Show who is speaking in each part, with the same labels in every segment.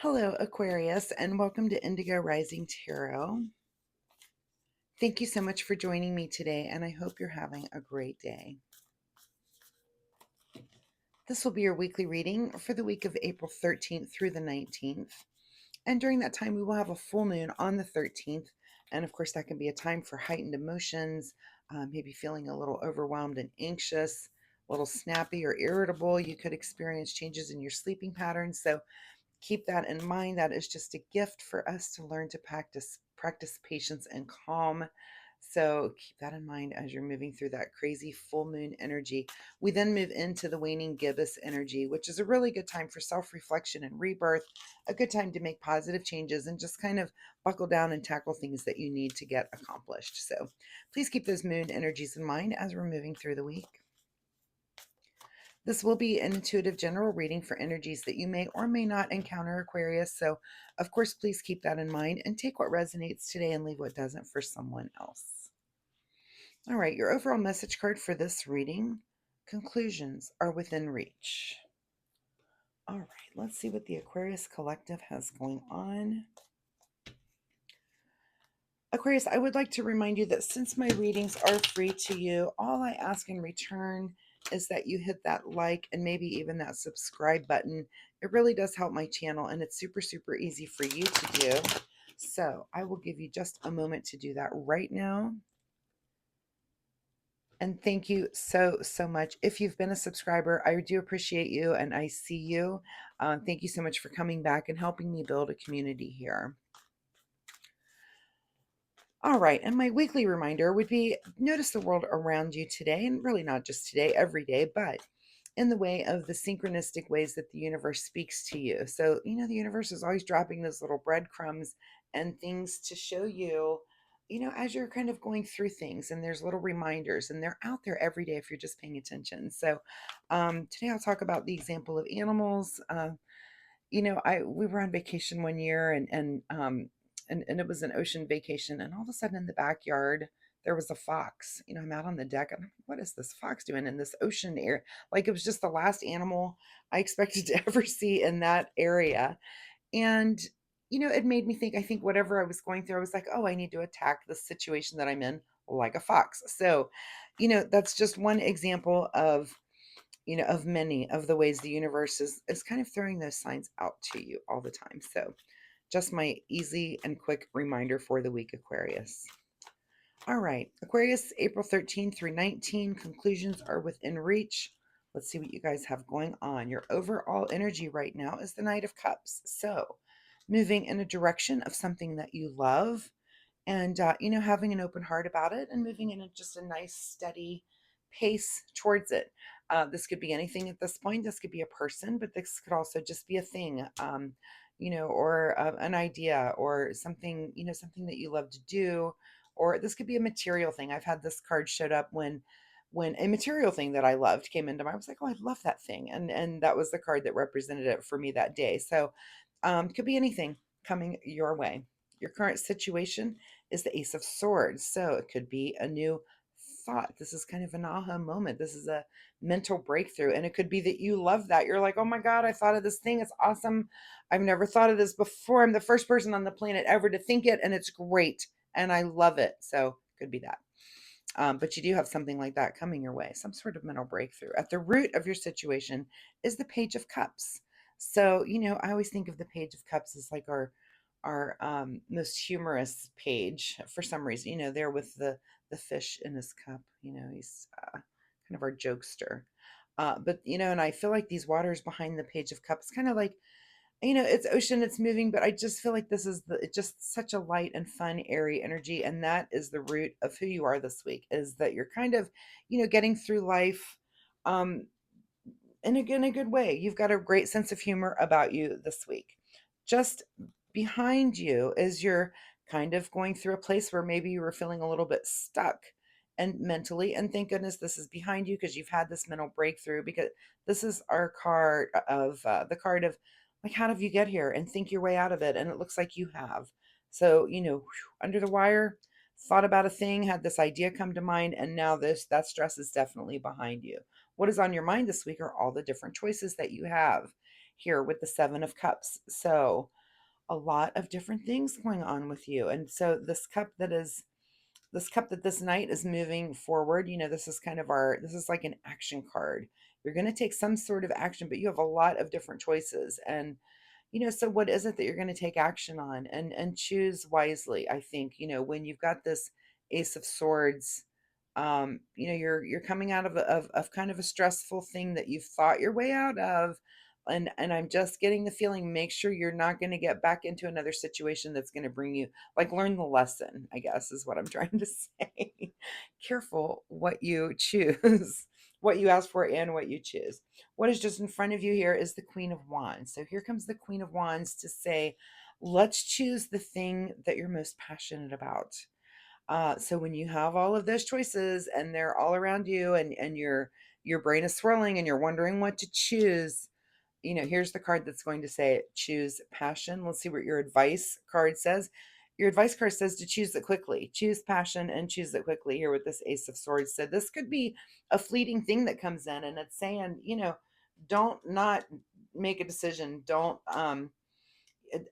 Speaker 1: Hello, Aquarius, and welcome to Indigo Rising Tarot. Thank you so much for joining me today, and I hope you're having a great day. This will be your weekly reading for the week of April 13th through the 19th. And during that time, we will have a full moon on the 13th. And of course, that can be a time for heightened emotions, maybe feeling a little overwhelmed and anxious, a little snappy or irritable. You could experience changes in your sleeping patterns. So keep that in mind. That is just a gift for us to learn to practice patience and calm. So keep that in mind as you're moving through that crazy full moon energy. We then move into the waning gibbous energy, which is a really good time for self-reflection and rebirth, a good time to make positive changes and just kind of buckle down and tackle things that you need to get accomplished. So please keep those moon energies in mind as we're moving through the week. This will be an intuitive general reading for energies that you may or may not encounter, Aquarius. So, of course, please keep that in mind and take what resonates today and leave what doesn't for someone else. All right, your overall message card for this reading: conclusions are within reach. All right, let's see what the Aquarius Collective has going on. Aquarius, I would like to remind you that since my readings are free to you, all I ask in return is that you hit that like and maybe even that subscribe button. It really does help my channel, and it's super, super easy for you to do. So I will give you just a moment to do that right now. And thank you so, so much. If you've been a subscriber, I do appreciate you and I see you. Thank you so much for coming back and helping me build a community here. All right, and my weekly reminder would be notice the world around you today, and really not just today, every day, but in the way of the synchronistic ways that the universe speaks to you. So, the universe is always dropping those little breadcrumbs and things to show you, as you're kind of going through things, and there's little reminders, and they're out there every day if you're just paying attention. So, today I'll talk about the example of animals. I we were on vacation one year and it was an ocean vacation, and all of a sudden in the backyard there was a fox. I'm out on the deck and I'm like, what is this fox doing in this ocean area? Like, it was just the last animal I expected to ever see in that area. And it made me think. I think whatever I was going through, I was like, oh, I need to attack the situation that I'm in like a fox. So, that's just one example of many of the ways the universe is kind of throwing those signs out to you all the time. So, just my easy and quick reminder for the week, Aquarius. All right, Aquarius, April 13 through 19, conclusions are within reach. Let's see what you guys have going on. Your overall energy right now is the Knight of Cups. So, moving in a direction of something that you love, and having an open heart about it, and moving in just a nice steady pace towards it. This could be anything at this point. This could be a person, but this could also just be a thing, or an idea, or something, something that you love to do. Or this could be a material thing. I've had this card showed up when a material thing that I loved came into my. I was like, oh, I love that thing, and that was the card that represented it for me that day. So, could be anything coming your way. Your current situation is the Ace of Swords. So it could be a new thought. This is kind of an aha moment. This is a mental breakthrough. And it could be that you love that. You're like, oh my God, I thought of this thing. It's awesome. I've never thought of this before. I'm the first person on the planet ever to think it. And it's great. And I love it. So could be that. But you do have something like that coming your way, some sort of mental breakthrough. At the root of your situation is the Page of Cups. So, I always think of the Page of Cups as like our most humorous page for some reason. There with the fish in his cup. He's kind of our jokester. But and I feel like these waters behind the Page of Cups, kind of like, it's ocean, it's moving, but I just feel like this is just such a light and fun, airy energy, and that is the root of who you are this week. Is that you're kind of, getting through life, um, in a good way. You've got a great sense of humor about you this week. Just behind you is you're kind of going through a place where maybe you were feeling a little bit stuck and mentally, and thank goodness this is behind you because you've had this mental breakthrough, because this is our card of the card of, like, how did you get here and think your way out of it, and it looks like you have. So, under the wire, thought about a thing, had this idea come to mind, and now that stress is definitely behind you. What is on your mind this week are all the different choices that you have. here with the Seven of Cups. So a lot of different things going on with you. And so this cup that this night is moving forward, this is kind of this is like an action card. You're going to take some sort of action, but you have a lot of different choices. And so what is it that you're going to take action on, and choose wisely? I think, when you've got this Ace of Swords, you're coming out of kind of a stressful thing that you've thought your way out of. And I'm just getting the feeling, make sure you're not going to get back into another situation that's going to bring you, like, learn the lesson, I guess is what I'm trying to say. Careful what you choose, what you ask for and what you choose. What is just in front of you here is the Queen of Wands. So here comes the Queen of Wands to say, let's choose the thing that you're most passionate about. So when you have all of those choices and they're all around you, and your brain is swirling and you're wondering what to choose, here's the card that's going to say choose passion. Let's see what your advice card says. Your advice card says to choose it quickly. Choose passion and choose it quickly here with this Ace of Swords. So this could be a fleeting thing that comes in, and it's saying, don't not make a decision. Don't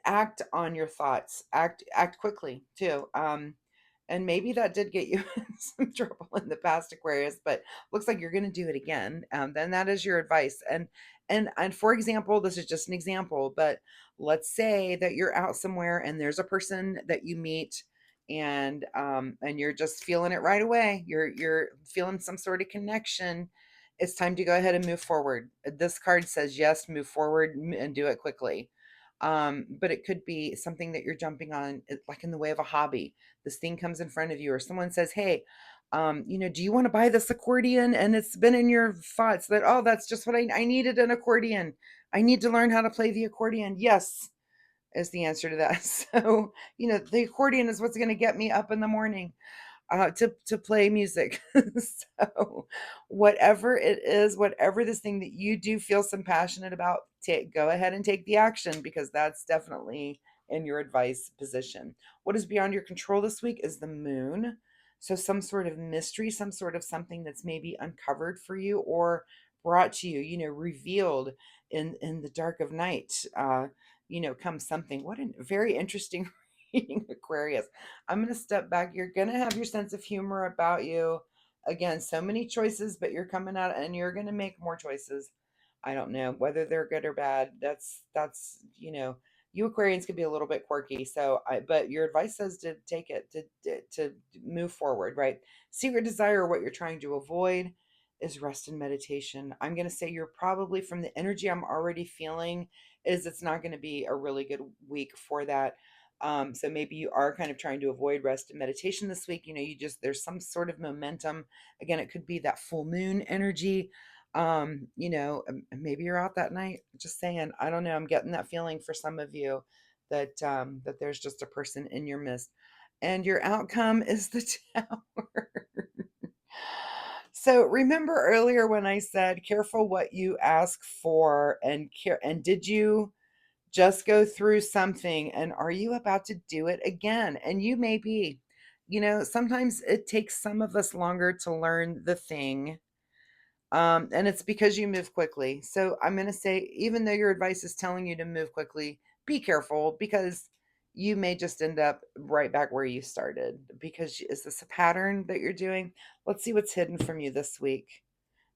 Speaker 1: act on your thoughts. Act quickly too. And maybe that did get you in some trouble in the past, Aquarius, but looks like you're going to do it again. Then that is your advice. And for example, this is just an example, but let's say that you're out somewhere and there's a person that you meet, and you're just feeling it right away. You're feeling some sort of connection. It's time to go ahead and move forward. This card says yes, move forward and do it quickly. But it could be something that you're jumping on, like in the way of a hobby. This thing comes in front of you, or someone says, hey, do you want to buy this accordion? And it's been in your thoughts that, oh, that's just what I needed, an accordion. I need to learn how to play the accordion. Yes, is the answer to that. So, the accordion is what's going to get me up in the morning, to play music. So, whatever it is, whatever this thing that you do feel some passionate about, go ahead and take the action, because that's definitely in your advice position. What is beyond your control this week is the moon. So, some sort of mystery, some sort of something that's maybe uncovered for you or brought to you, revealed in the dark of night. Comes something. What a very interesting reading, Aquarius. I'm going to step back. You're going to have your sense of humor about you. Again, so many choices, but you're coming out and you're going to make more choices. I don't know whether they're good or bad. You Aquarians could be a little bit quirky. But your advice says to take it, to move forward, right? Secret desire, what you're trying to avoid is rest and meditation. I'm going to say you're probably, from the energy I'm already feeling, is it's not going to be a really good week for that. So maybe you are kind of trying to avoid rest and meditation this week. There's some sort of momentum. Again, it could be that full moon energy. Maybe you're out that night. Just saying, I don't know. I'm getting that feeling for some of you that there's just a person in your midst, and your outcome is the Tower. So remember earlier when I said careful what you ask for, and did you just go through something, and are you about to do it again? And you may be. Sometimes it takes some of us longer to learn the thing. And it's because you move quickly. So I'm going to say, even though your advice is telling you to move quickly, be careful, because you may just end up right back where you started. Because is this a pattern that you're doing? Let's see what's hidden from you this week.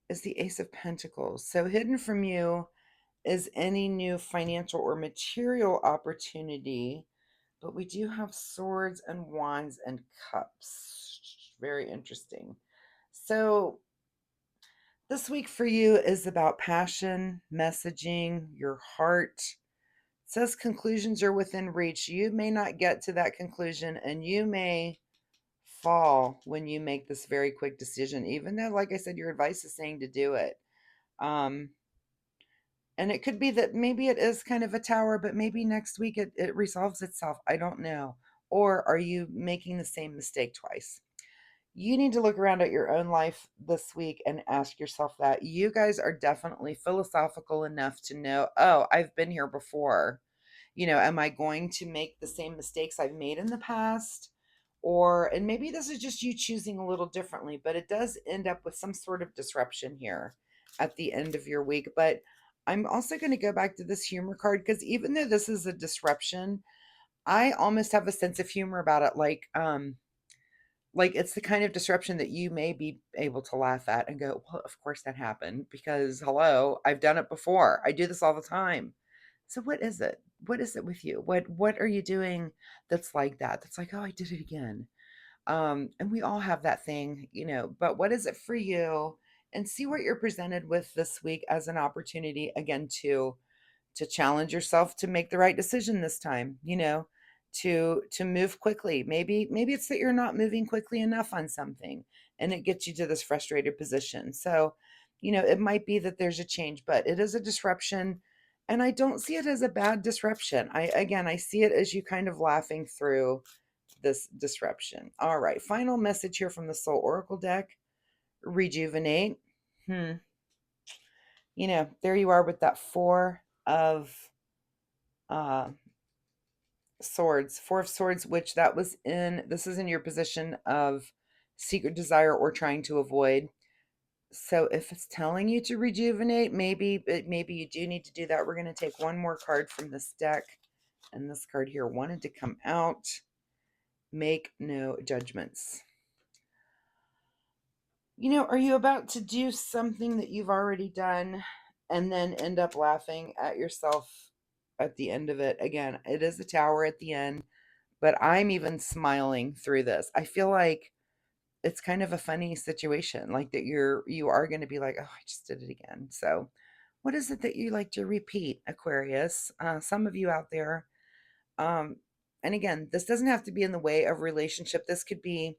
Speaker 1: Is the Ace of Pentacles. So hidden from you is any new financial or material opportunity, but we do have swords and wands and cups. Very interesting. So this week for you is about passion, messaging, your heart. It says conclusions are within reach. You may not get to that conclusion, and you may fall when you make this very quick decision, even though, like I said, your advice is saying to do it. Um, And it could be that maybe it is kind of a tower, but maybe next week it resolves itself. I don't know. Or are you making the same mistake twice? You need to look around at your own life this week and ask yourself that. You guys are definitely philosophical enough to know, oh, I've been here before. Am I going to make the same mistakes I've made in the past? And maybe this is just you choosing a little differently, but it does end up with some sort of disruption here at the end of your week. But I'm also going to go back to this humor card because even though this is a disruption, I almost have a sense of humor about it. Like it's the kind of disruption that you may be able to laugh at and go, well, of course that happened because hello, I've done it before. I do this all the time. So what is it? What is it with you? What are you doing that's like that? That's like, oh, I did it again. And we all have that thing, but what is it for you? And see what you're presented with this week as an opportunity again to challenge yourself to make the right decision this time, to move quickly. Maybe it's that you're not moving quickly enough on something and it gets you to this frustrated position. So, it might be that there's a change, but it is a disruption and I don't see it as a bad disruption. I see it as you kind of laughing through this disruption. All right, final message here from the Soul Oracle deck. Rejuvenate. Hmm. There you are with that four of uh swords, four of swords, which this is in your position of secret desire or trying to avoid. So if it's telling you to rejuvenate, maybe you do need to do that. We're going to take one more card from this deck, and this card here wanted to come out. Make no judgments. Are you about to do something that you've already done and then end up laughing at yourself at the end of it? Again, it is a tower at the end, but I'm even smiling through this. I feel like it's kind of a funny situation, like that you are going to be like, oh, I just did it again. So, what is it that you like to repeat, Aquarius? Some of you out there, um, and again, this doesn't have to be in the way of relationship. This could be.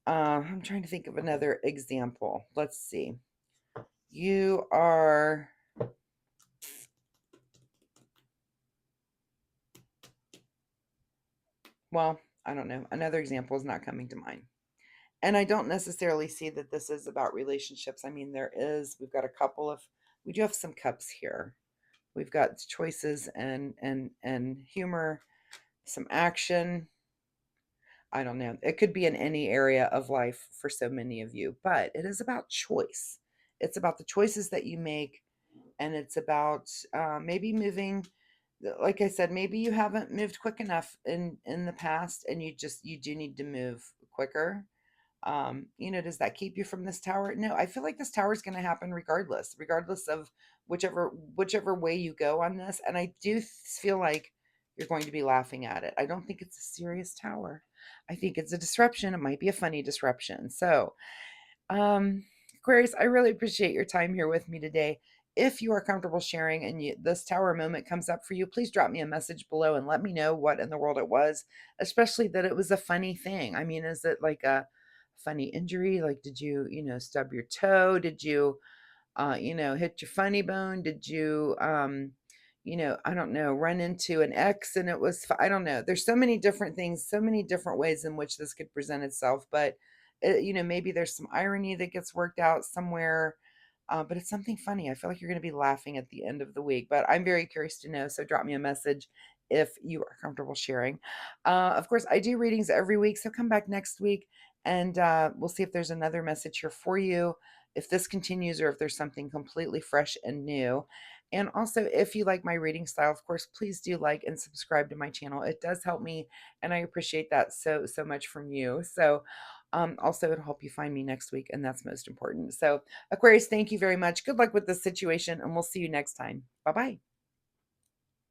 Speaker 1: I'm trying to think of another example. Let's see. You are. Well, I don't know. Another example is not coming to mind. And I don't necessarily see that this is about relationships. I mean, we've got a couple of, we do have some cups here. We've got choices and humor, some action. I don't know. It could be in any area of life for so many of you, but it is about choice. It's about the choices that you make, and it's about maybe moving. Like I said, maybe you haven't moved quick enough in the past, and you do need to move quicker. Does that keep you from this tower? No, I feel like this tower is going to happen regardless of whichever way you go on this. And I do feel like you're going to be laughing at it. I don't think it's a serious tower. I think it's a disruption. It might be a funny disruption. So, um, Aquarius, I really appreciate your time here with me today. If you are comfortable sharing and this tower moment comes up for you, please drop me a message below and let me know what in the world it was, especially that it was a funny thing. I mean, is it like a funny injury? Like, did you, stub your toe? Did you, hit your funny bone? Did you, I don't know, run into an ex and it was, I don't know. There's so many different things, so many different ways in which this could present itself. But, maybe there's some irony that gets worked out somewhere. But it's something funny. I feel like you're going to be laughing at the end of the week, but I'm very curious to know. So drop me a message if you are comfortable sharing. Of course, I do readings every week. So come back next week and we'll see if there's another message here for you, if this continues or if there's something completely fresh and new. And also, if you like my reading style, of course, please do like and subscribe to my channel. It does help me, and I appreciate that so much from you. So, also, it'll help you find me next week, and that's most important. So, Aquarius, thank you very much. Good luck with this situation, and we'll see you next time. Bye bye.